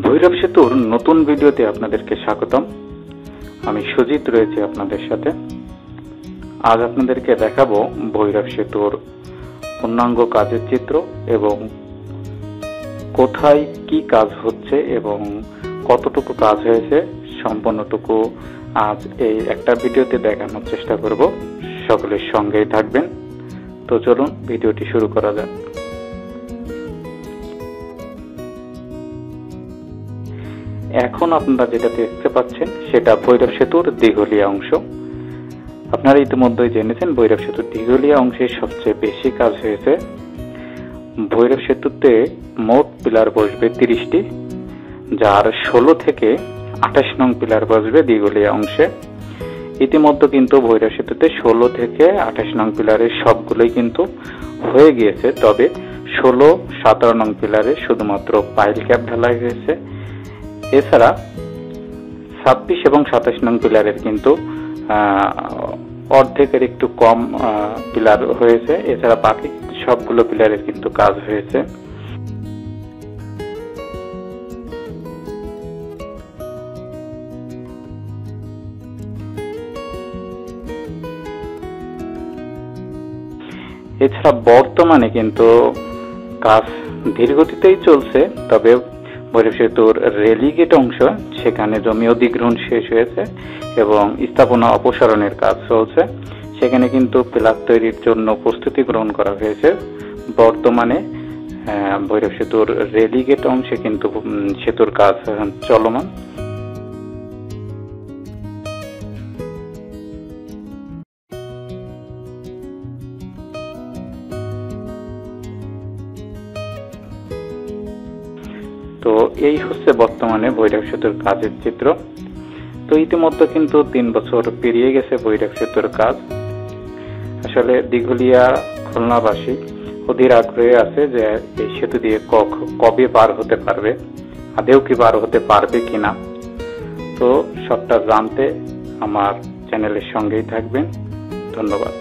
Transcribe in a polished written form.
ভৈরব সেতুর নতুন ভিডিওতে আপনাদেরকে স্বাগতম। আমি সুজিত রয়েছি আপনাদের সাথে। আজ আপনাদেরকে দেখাবো ভৈরব সেতুর পূর্ণাঙ্গ কাজের চিত্র এবং কোথায় কি কাজ হচ্ছে এবং কতটুকু কাজ হয়েছে সম্পূর্ণটুকু আজ এই একটা ভিডিওতে দেখানোর চেষ্টা করব। সকলের সঙ্গেই থাকবেন। তো চলুন ভিডিওটি শুরু করা যাক। এখন আপনারা যেটা দেখতে পাচ্ছেন সেটা ভৈরব সেতুর দিঘলিয়া অংশ। আপনারা ইতিমধ্যেই জেনেছেন ভৈরব সেতুর দিঘলিয়া অংশে সবচেয়ে বেশি কাজ হয়েছে। ভৈরব সেতুতে মোট পিলার বসবে 30টি, যার 16 থেকে 28 নং পিলার বসবে দিঘলিয়া অংশে। ইতিমধ্যে কিন্তু ভৈরব সেতুতে 16 থেকে 28 নং পিলারের সবগুলোই কিন্তু হয়ে গিয়েছে, তবে 16, 17 নং পিলারে শুধুমাত্র পাইল ক্যাপ ঢালাই হয়েছে। এছাড়া 26 এবং 27 নং পিলারের কিন্তু অর্ধেকের একটু কম পিলার হয়েছে। এছাড়া বাকি সবগুলো পিলারের কিন্তু কাজ হয়েছে। এছাড়া বর্তমানে কিন্তু কাজ ধীরগতিতেই চলছে, তবে ভৈরব সেতুর রেলিগেট অংশ সেখানে জমি অধিগ্রহণ শেষ হয়েছে এবং স্থাপনা অপসারণের কাজ চলছে। সেখানে কিন্তু পিলার তৈরির জন্য প্রস্তুতি গ্রহণ করা হয়েছে। বর্তমানে ভৈরব সেতুর রেলিগেট অংশে কিন্তু সেতুর কাজ চলমান। তো এই হচ্ছে বর্তমানে ভৈরব সেতুর কাজের চিত্র। তো ইতিমধ্যে কিন্তু 3 বছর পেরিয়ে গেছে ভৈরব সেতুর কাজ। আসলে দিঘলিয়া খুলনাবাসী অধীর আগ্রহে আছে যে এই সেতু দিয়ে কবে পার হতে পারবে, আদেও কি পার হতে পারবে কিনা। তো সবটা জানতে আমার চ্যানেলের সঙ্গেই থাকবেন। ধন্যবাদ।